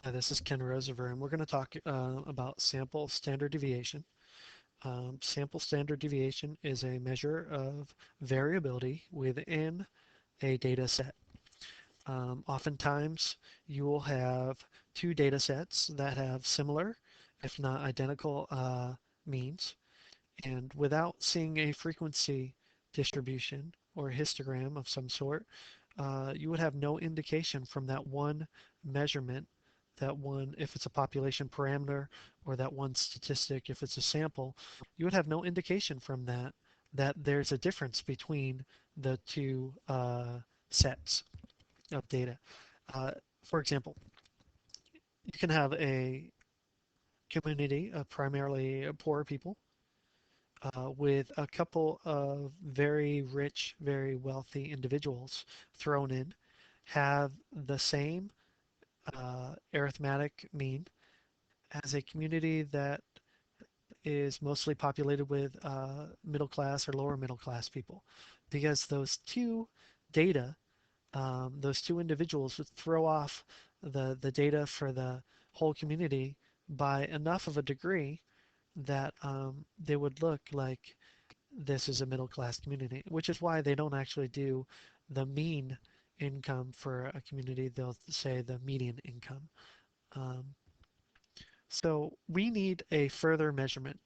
Hi, this is Ken Rosever, and we're going to talk about sample standard deviation. Sample standard deviation is a measure of variability within a data set. Oftentimes, you will have two data sets that have similar, if not identical, means, and without seeing a frequency distribution or histogram of some sort, you would have no indication from that one measurement, that one, if it's a population parameter, or that one statistic, if it's a sample, you would have no indication from that there's a difference between the two sets of data. Uh, for example, you can have a community of primarily poor people with a couple of very rich, very wealthy individuals thrown in, have the same arithmetic mean as a community that is mostly populated with middle class or lower middle class people. Because those two data, those two individuals would throw off the data for the whole community by enough of a degree that they would look like this is a middle class community, which is why they don't actually do the mean income for a community. They'll say the median income. Um, so we need a further measurement.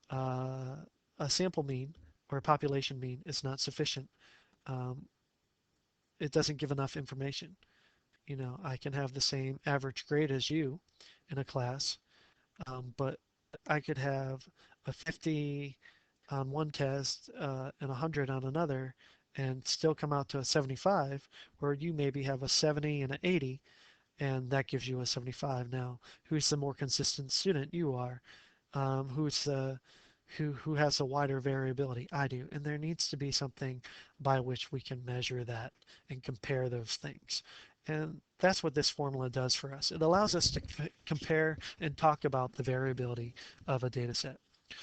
Uh, a sample mean or a population mean is not sufficient. Um, it doesn't give enough information. I can have the same average grade as you in a class, but I could have a 50 on one test and 100 on another and still come out to a 75, where you maybe have a 70 and an 80, and that gives you a 75. Now, who's the more consistent student? You are. Who's the who has a wider variability? I do. And there needs to be something by which we can measure that and compare those things. And that's what this formula does for us. It allows us to compare and talk about the variability of a data set.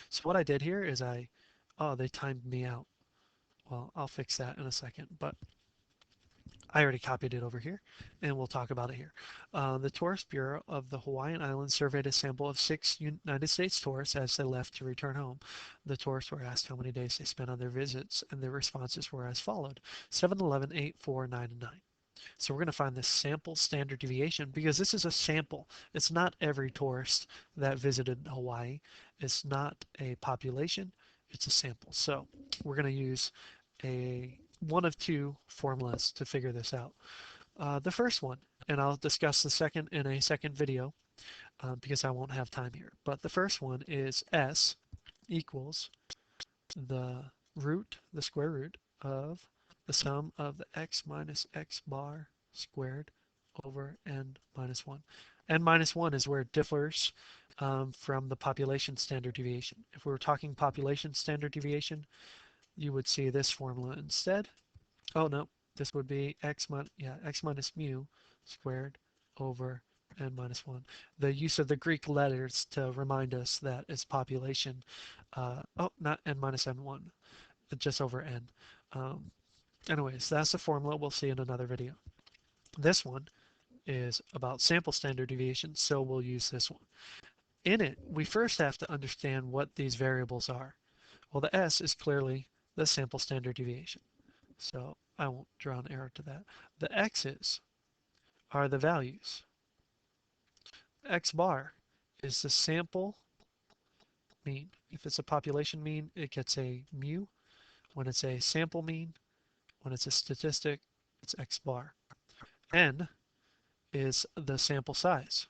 So what I did here is oh, they timed me out. Well, I'll fix that in a second, but I already copied it over here, and we'll talk about it here. The Tourist Bureau of the Hawaiian Islands surveyed a sample of 6 United States tourists as they left to return home. The tourists were asked how many days they spent on their visits, and their responses were as followed: 7, 11, 8, 4, 9, and 9. So we're going to find this sample standard deviation because this is a sample. It's not every tourist that visited Hawaii. It's not a population. It's a sample. So we're going to use a one of two formulas to figure this out. The first one, and I'll discuss the second in a second video because I won't have time here. But the first one is S equals the square root of the sum of the x minus x bar squared over n minus 1. N minus 1 is where it differs from the population standard deviation. If we were talking population standard deviation, you would see this formula instead. Oh no, this would be x minus mu squared over n minus 1. The use of the Greek letters to remind us that it's population. Oh, not n minus n1, just over n. Um, Anyways, that's the formula we'll see in another video. This one is about sample standard deviation, so we'll use this one. In it, we first have to understand what these variables are. Well, the S is clearly the sample standard deviation, so I won't draw an arrow to that. The X's are the values. X bar is the sample mean. If it's a population mean, it gets a mu. When it's a sample mean, when it's a statistic, it's X bar. N is the sample size.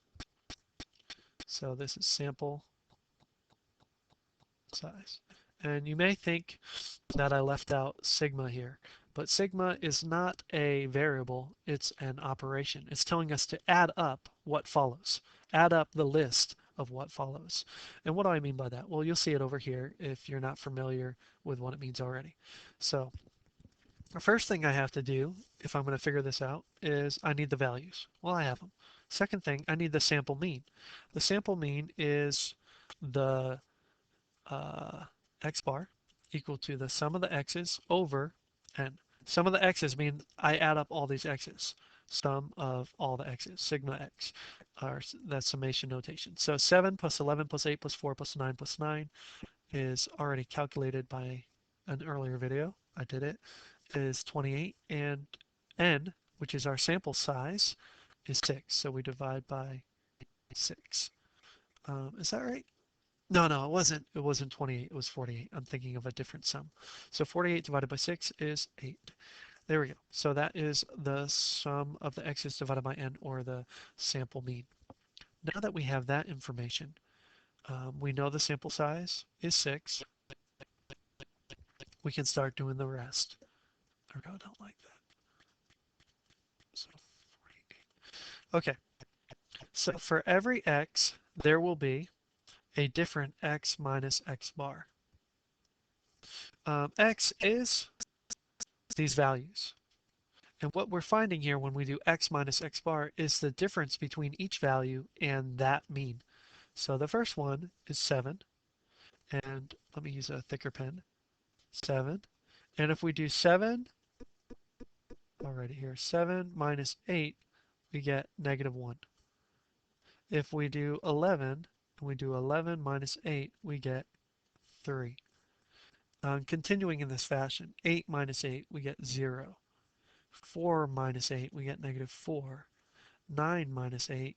So this is sample size. And you may think that I left out sigma here, but sigma is not a variable, it's an operation. It's telling us to add up what follows, add up the list of what follows. And what do I mean by that? Well, you'll see it over here if you're not familiar with what it means already. So the first thing I have to do, if I'm going to figure this out, is I need the values. Well, I have them. Second thing, I need the sample mean. The sample mean is the uh, x bar equal to the sum of the x's over n. Sum of the x's mean I add up all these x's. sum of all the x's, sigma x, or that summation notation. So 7 plus 11 plus 8 plus 4 plus 9 is already calculated by an earlier video. I did it, is 28, and n, which is our sample size, is 6. So we divide by 6. Is that right? No, no, it wasn't. It wasn't 28. It was 48. I'm thinking of a different sum. So 48 divided by 6 is 8. There we go. So that is the sum of the x's divided by n, or the sample mean. Now that we have that information, we know the sample size is 6. We can start doing the rest. I don't like that. So 48. Okay, so for every x, there will be a different x minus x bar. X is these values. And what we're finding here when we do x minus x bar is the difference between each value and that mean. So the first one is 7. And let me use a thicker pen. 7. And if we do 7, already here, 7 minus 8, we get negative 1. If we do 11, and we do 11 minus 8, we get 3. Continuing in this fashion, 8 minus 8, we get 0. 4 minus 8, we get negative 4. 9 minus 8,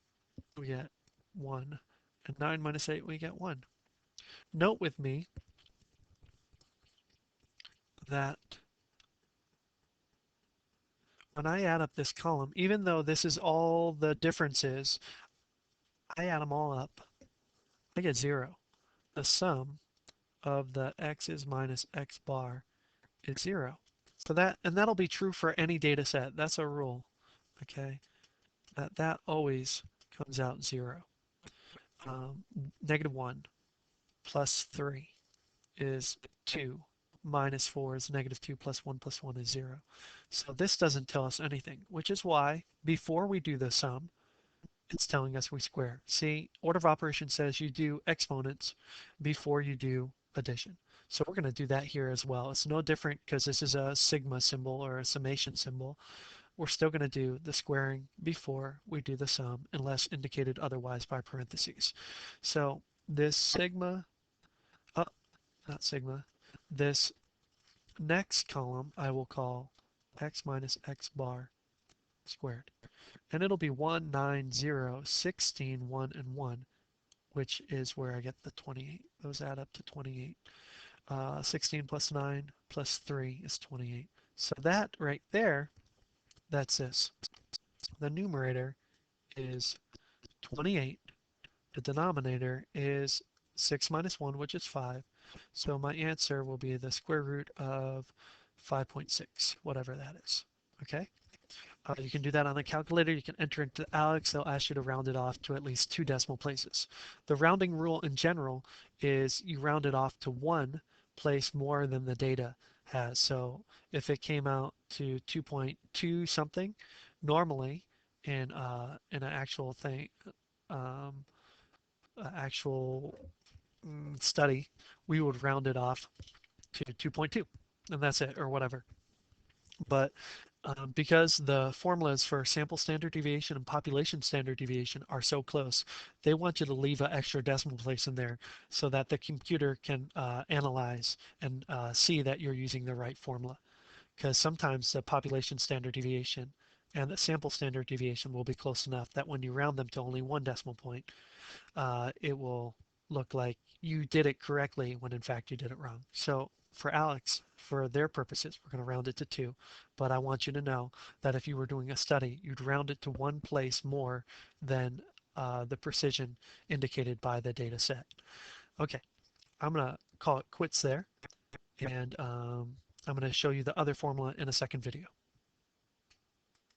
we get 1. And 9 minus 8, we get 1. Note with me that when I add up this column, even though this is all the differences, I add them all up, I get 0. The sum of the x's minus x bar is 0. So that'll be true for any data set. That's a rule, okay? That always comes out 0. Negative 1 plus 3 is 2. Minus 4 is negative 2 plus 1 is 0. So this doesn't tell us anything, which is why before we do the sum, it's telling us we square. See, order of operations says you do exponents before you do addition. So we're going to do that here as well. It's no different because this is a sigma symbol or a summation symbol. We're still going to do the squaring before we do the sum unless indicated otherwise by parentheses. So this sigma, not sigma, this next column I will call x minus x bar squared. And it'll be 1, 9, 0, 16, 1, and 1, which is where I get the 28. Those add up to 28. 16 plus 9 plus 3 is 28. So that right there, that's this. The numerator is 28. The denominator is 6 minus 1, which is 5. So my answer will be the square root of 5.6, whatever that is. Okay? You can do that on the calculator. You can enter into ALEKS. They'll ask you to round it off to at least 2 decimal places. The rounding rule in general is you round it off to 1 place more than the data has. So if it came out to 2.2 something, normally in an actual thing, um, actual study, we would round it off to 2.2, and that's it, or whatever. But because the formulas for sample standard deviation and population standard deviation are so close, they want you to leave an extra decimal place in there so that the computer can analyze and see that you're using the right formula. Because sometimes the population standard deviation and the sample standard deviation will be close enough that when you round them to only 1 decimal point, it will look like you did it correctly when in fact you did it wrong. So for ALEKS, for their purposes, we're going to round it to 2. But I want you to know that if you were doing a study, you'd round it to 1 place more than the precision indicated by the data set. Okay, I'm going to call it quits there. And I'm going to show you the other formula in a second video.